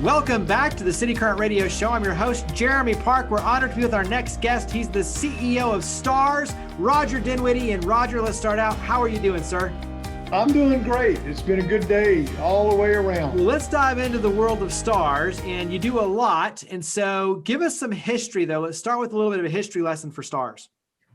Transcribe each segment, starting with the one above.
Welcome back to the City Current Radio Show. I'm your host, Jeremy Park. We're honored to be with our next guest. He's the CEO of STARS, Rodger Dinwiddie. And Rodger, let's start out. How are you doing, sir? I'm doing great. It's been a good day all the way around. Well, let's dive into the world of STARS, and you do a lot. And so give us some history, though. Let's start with a little bit of a history lesson for STARS.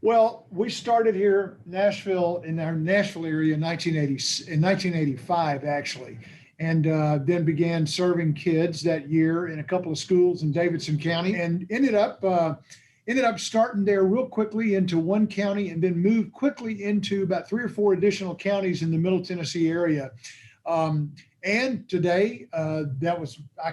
Well, we started here, Nashville, in our Nashville area in 1985, actually, and then began serving kids that year in a couple of schools in Davidson County, and ended up starting there real quickly into one county, and then moved quickly into about 3 or 4 additional counties in the Middle Tennessee area. And today, I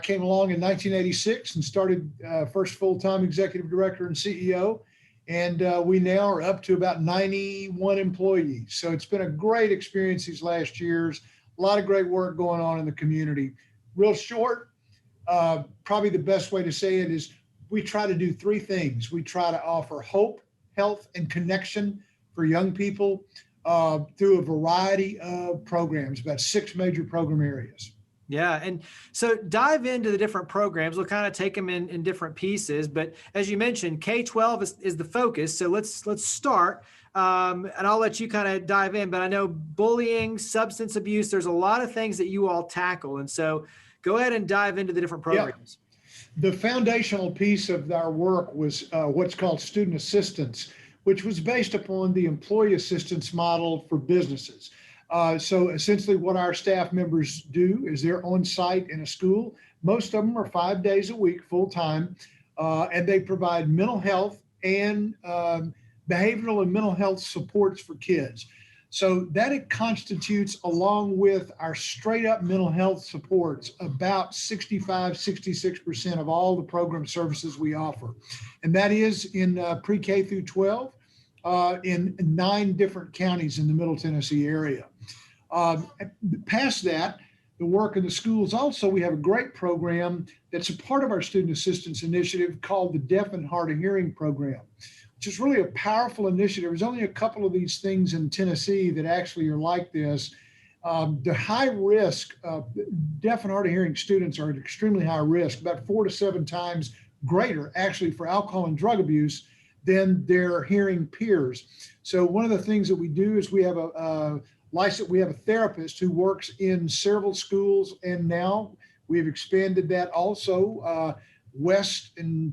came along in 1986 and started first full-time executive director and CEO. And we now are up to about 91 employees. So it's been a great experience these last years. A lot of great work going on in the community. Real short, probably the best way to say it is we try to do 3 things. We try to offer hope, health, and connection for young people through a variety of programs, about 6 major program areas. Yeah. And so dive into the different programs. We'll kind of take them in different pieces. But as you mentioned, K-12 is the focus. So let's start. And I'll let you kind of dive in. But I know bullying, substance abuse, there's a lot of things that you all tackle. And so go ahead and dive into the different programs. Yeah. The foundational piece of our work was what's called student assistance, which was based upon the employee assistance model for businesses. So essentially what our staff members do is they're on site in a school. Most of them are 5 days a week, full time, and they provide mental health and behavioral and mental health supports for kids. So that it constitutes, along with our straight up mental health supports, about 65, 66% of all the program services we offer. And that is in pre-K through 12 in 9 different counties in the Middle Tennessee area. Past that, the work in the schools also, we have a great program that's a part of our student assistance initiative called the Deaf and Hard of Hearing program, which is really a powerful initiative. There's only a couple of these things in Tennessee that actually are like this. The high risk, deaf and hard of hearing students are at extremely high risk, about 4 to 7 times greater actually for alcohol and drug abuse than their hearing peers. So one of the things that we do is we have a therapist who works in several schools, and now we've expanded that also west to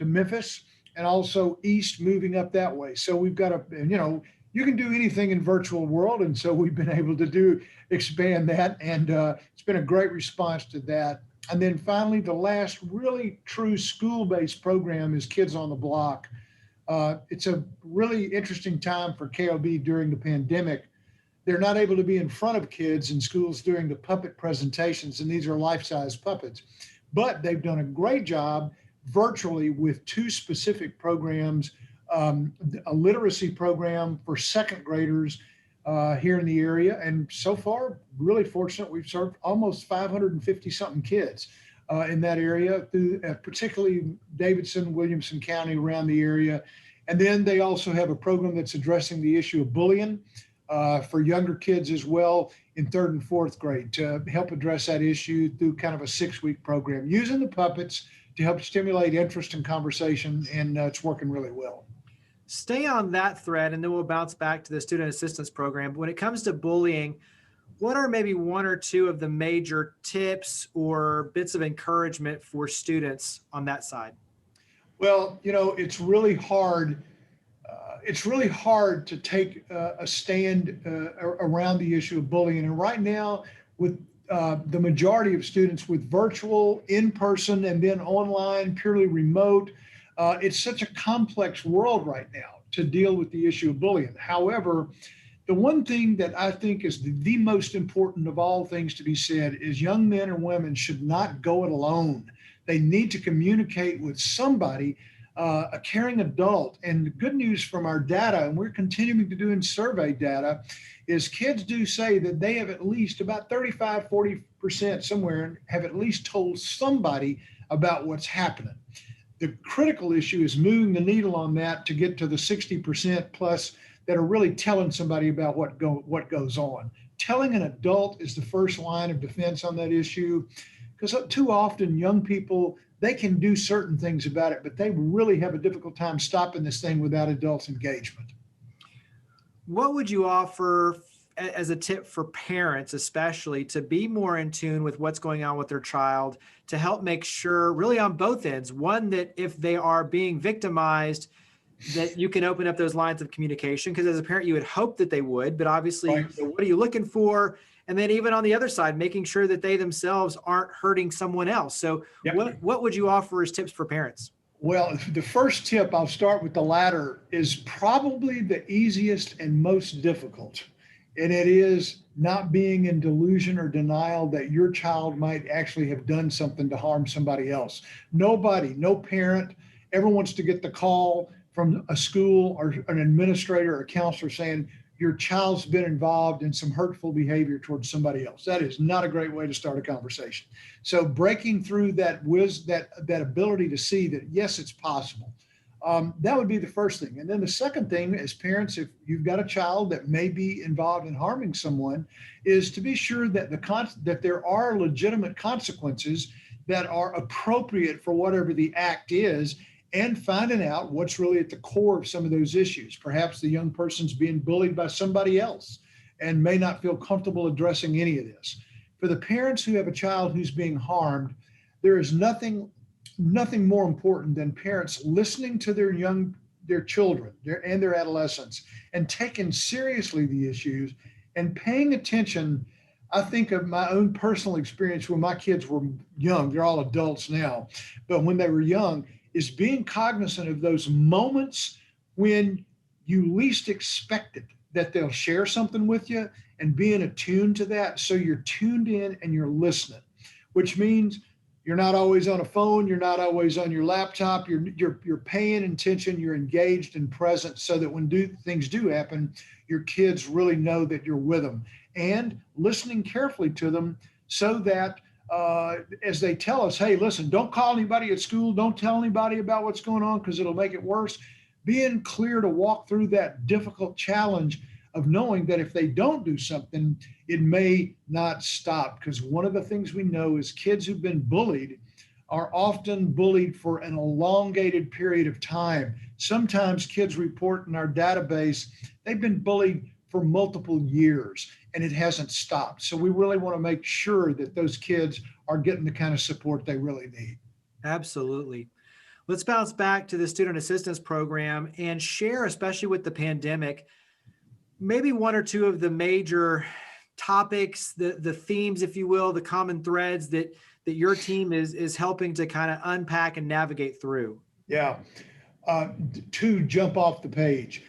Memphis, and also east, moving up that way. So we've got you can do anything in virtual world, and so we've been able to expand that, and it's been a great response to that. And then finally, the last really true school-based program is Kids on the Block. It's a really interesting time for KOB during the pandemic. They're not able to be in front of kids in schools during the puppet presentations, and these are life-size puppets. But they've done a great job virtually with 2 specific programs, a literacy program for 2nd graders here in the area. And so far, really fortunate, we've served almost 550-something kids in that area, through particularly Davidson, Williamson County, around the area. And then they also have a program that's addressing the issue of bullying for younger kids as well in 3rd and 4th grade, to help address that issue through kind of a 6-week program, using the puppets to help stimulate interest and conversation, and it's working really well. Stay on that thread, and then we'll bounce back to the student assistance program. But when it comes to bullying, what are maybe 1 or 2 of the major tips or bits of encouragement for students on that side? Well, it's really hard. It's really hard to take a stand around the issue of bullying. And right now, with the majority of students with virtual, in-person, and then online, purely remote, it's such a complex world right now to deal with the issue of bullying. However, the one thing that I think is the most important of all things to be said is young men and women should not go it alone. They need to communicate with somebody, a caring adult. And the good news from our data, and we're continuing to do in survey data, is kids do say that they have at least about 35, 40% somewhere have at least told somebody about what's happening. The critical issue is moving the needle on that to get to the 60% plus that are really telling somebody about what goes on. Telling an adult is the first line of defense on that issue. because too often young people, they can do certain things about it, but they really have a difficult time stopping this thing without adults' engagement. What would you offer as a tip for parents, especially to be more in tune with what's going on with their child, to help make sure, really on both ends, one, that if they are being victimized, that you can open up those lines of communication? Because as a parent, you would hope that they would, but obviously, Right. what are you looking for? And then even on the other side, making sure that they themselves aren't hurting someone else. So Yep. what would you offer as tips for parents? Well, the first tip, I'll start with the latter, is probably the easiest and most difficult. And it is not being in delusion or denial that your child might actually have done something to harm somebody else. Nobody, no parent ever wants to get the call from a school or an administrator or a counselor saying your child's been involved in some hurtful behavior towards somebody else. That is not a great way to start a conversation. So breaking through that ability to see that, yes, it's possible. That would be the first thing. And then the second thing, as parents, if you've got a child that may be involved in harming someone, is to be sure that that there are legitimate consequences that are appropriate for whatever the act is, and finding out what's really at the core of some of those issues. Perhaps the young person's being bullied by somebody else and may not feel comfortable addressing any of this. For the parents who have a child who's being harmed, there is nothing more important than parents listening to their children and their adolescents and taking seriously the issues and paying attention. I think of my own personal experience when my kids were young. They're all adults now, but when they were young, is being cognizant of those moments when you least expect it, that they'll share something with you, and being attuned to that. So you're tuned in and you're listening, which means you're not always on a phone. You're not always on your laptop. You're paying attention. You're engaged and present, so that when things do happen, your kids really know that you're with them, and listening carefully to them, so that as they tell us, hey, listen, don't call anybody at school. Don't tell anybody about what's going on because it'll make it worse. Being clear to walk through that difficult challenge of knowing that if they don't do something, it may not stop. Because one of the things we know is kids who've been bullied are often bullied for an elongated period of time. Sometimes kids report in our database, they've been bullied for multiple years and it hasn't stopped. So we really want to make sure that those kids are getting the kind of support they really need. Absolutely. Let's bounce back to the student assistance program and share, especially with the pandemic, maybe one or two of the major topics, the themes, if you will, the common threads that your team is helping to kind of unpack and navigate through. Yeah. Two jump off the page,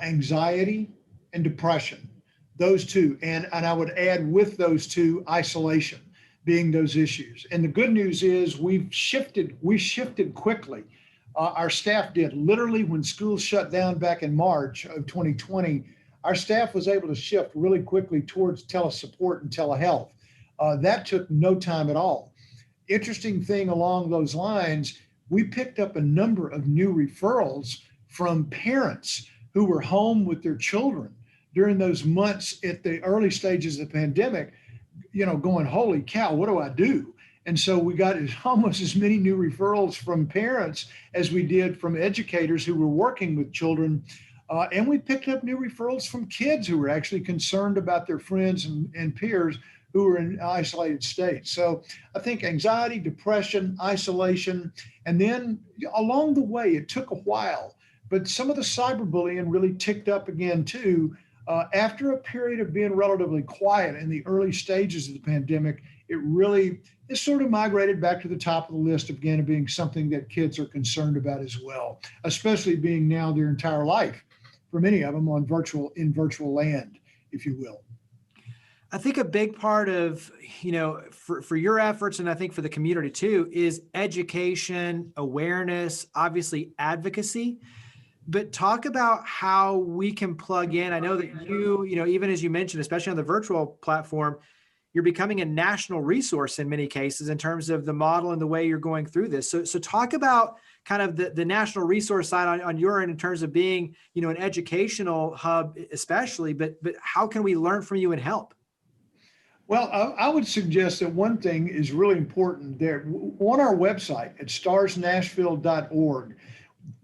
anxiety and depression, those two. And I would add with those two, isolation being those issues. And the good news is we shifted quickly. Our staff did. Literally, when schools shut down back in March of 2020, our staff was able to shift really quickly towards telesupport and telehealth. That took no time at all. Interesting thing along those lines, we picked up a number of new referrals from parents who were home with their children during those months at the early stages of the pandemic, going, holy cow, what do I do? And so we got almost as many new referrals from parents as we did from educators who were working with children. And we picked up new referrals from kids who were actually concerned about their friends and peers who were in isolated states. So I think anxiety, depression, isolation, and then along the way, it took a while, but some of the cyberbullying really ticked up again too. After a period of being relatively quiet in the early stages of the pandemic, it sort of migrated back to the top of the list again of being something that kids are concerned about as well, especially being now their entire life, for many of them in virtual land, if you will. I think a big part of, for your efforts, and I think for the community too, is education, awareness, obviously advocacy. But talk about how we can plug in. I know that you even as you mentioned, especially on the virtual platform, you're becoming a national resource in many cases in terms of the model and the way you're going through this. So talk about kind of the national resource side on your end in terms of being, an educational hub especially, but how can we learn from you and help? Well, I would suggest that one thing is really important there on our website at starsnashville.org.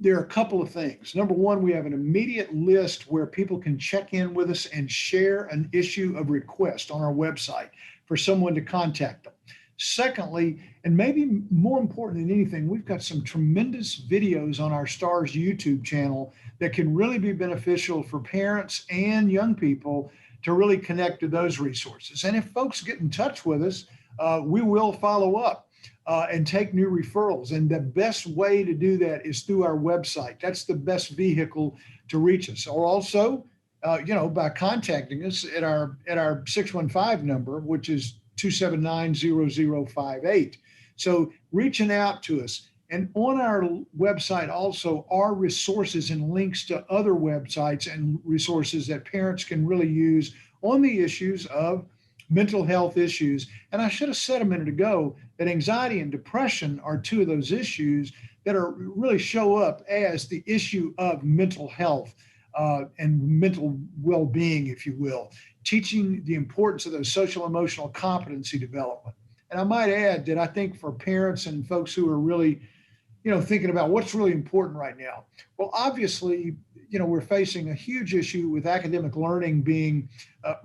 There are a couple of things. Number one, we have an immediate list where people can check in with us and share an issue of request on our website for someone to contact them. Secondly, and maybe more important than anything, we've got some tremendous videos on our STARS YouTube channel that can really be beneficial for parents and young people to really connect to those resources. And if folks get in touch with us, we will follow up and take new referrals. And the best way to do that is through our website. That's the best vehicle to reach us. Or also, by contacting us at our 615 number, which is 279-0058. So reaching out to us. And on our website also are resources and links to other websites and resources that parents can really use on the issues of mental health issues. And I should have said a minute ago that anxiety and depression are two of those issues that are really show up as the issue of mental health and mental well-being, if you will, teaching the importance of those social emotional competency development. And I might add that I think for parents and folks who are really thinking about what's really important right now. Well, obviously, we're facing a huge issue with academic learning being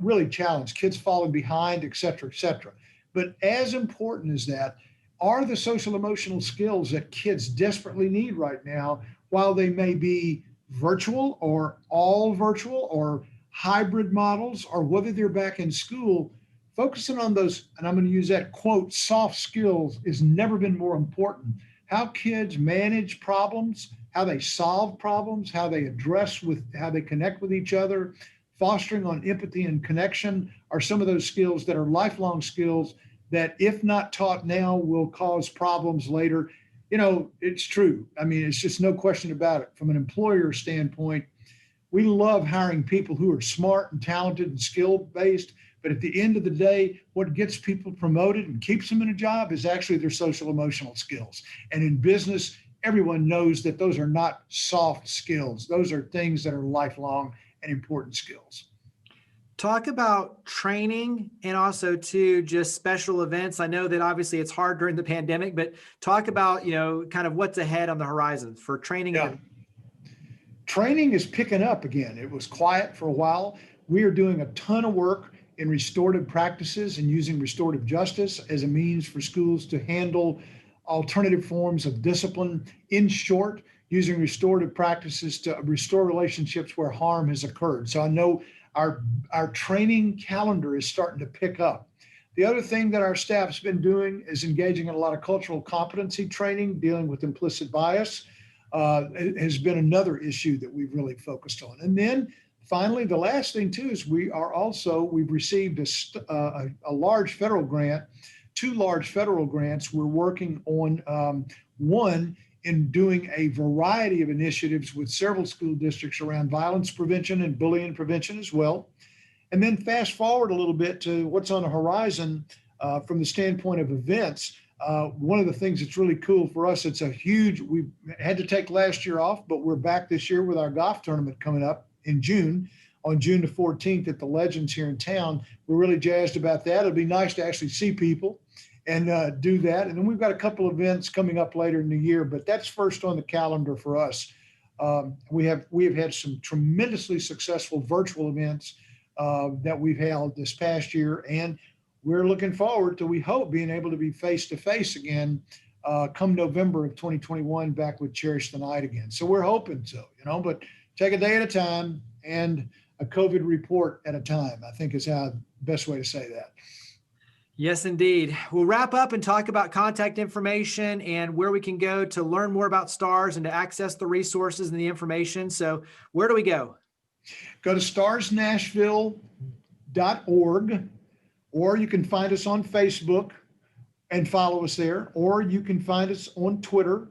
really challenged, kids falling behind, et cetera, et cetera. But as important as that are the social emotional skills that kids desperately need right now, while they may be virtual or all virtual or hybrid models, or whether they're back in school. Focusing on those, and I'm going to use that quote, soft skills has never been more important. How kids manage problems, how they solve problems, how they how they connect with each other, fostering on empathy and connection are some of those skills that are lifelong skills that, if not taught now, will cause problems later. It's true. I mean, it's just no question about it. From an employer standpoint, we love hiring people who are smart and talented and skill-based. But at the end of the day, what gets people promoted and keeps them in a job is actually their social emotional skills. And in business, everyone knows that those are not soft skills. Those are things that are lifelong and important skills. Talk about training and also too just special events. I know that obviously it's hard during the pandemic, but talk about, kind of what's ahead on the horizon for training. Yeah. Training is picking up again. It was quiet for a while. We are doing a ton of work in restorative practices and using restorative justice as a means for schools to handle alternative forms of discipline. In short, using restorative practices to restore relationships where harm has occurred. So I know our training calendar is starting to pick up. The other thing that our staff's been doing is engaging in a lot of cultural competency training, dealing with implicit bias, has been another issue that we've really focused on. And then finally, the last thing too is we've received a large federal grant, 2 large federal grants. We're working on one in doing a variety of initiatives with several school districts around violence prevention and bullying prevention as well. And then fast forward a little bit to what's on the horizon from the standpoint of events. One of the things that's really cool for us, we had to take last year off, but we're back this year with our golf tournament coming up in June, on June the 14th at the Legends here in town. We're really jazzed about that. It'll be nice to actually see people and do that. And then we've got a couple of events coming up later in the year, but that's first on the calendar for us. We have had some tremendously successful virtual events that we've held this past year, and we're looking forward to, we hope, being able to be face-to-face again come November of 2021 back with Cherish the Night again. So we're hoping so, but take a day at a time and a COVID report at a time, I think is the best way to say that. Yes, indeed. We'll wrap up and talk about contact information and where we can go to learn more about STARS and to access the resources and the information. So where do we go? Go to starsnashville.org, or you can find us on Facebook and follow us there, or you can find us on Twitter.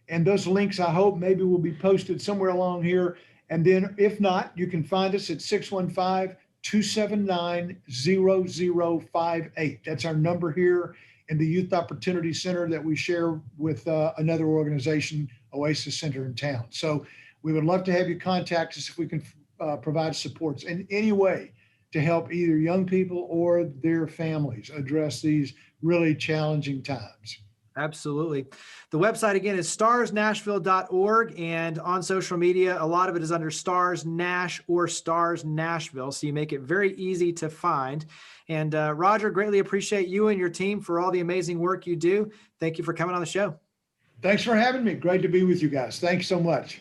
And those links, I hope, maybe will be posted somewhere along here. And then if not, you can find us at 615-279-0058. That's our number here in the Youth Opportunity Center that we share with another organization, Oasis Center in town. So we would love to have you contact us if we can provide supports in any way to help either young people or their families address these really challenging times. Absolutely. The website again is starsnashville.org, and on social media, a lot of it is under Stars Nash or Stars Nashville. So you make it very easy to find. And Rodger, greatly appreciate you and your team for all the amazing work you do. Thank you for coming on the show. Thanks for having me. Great to be with you guys. Thanks so much.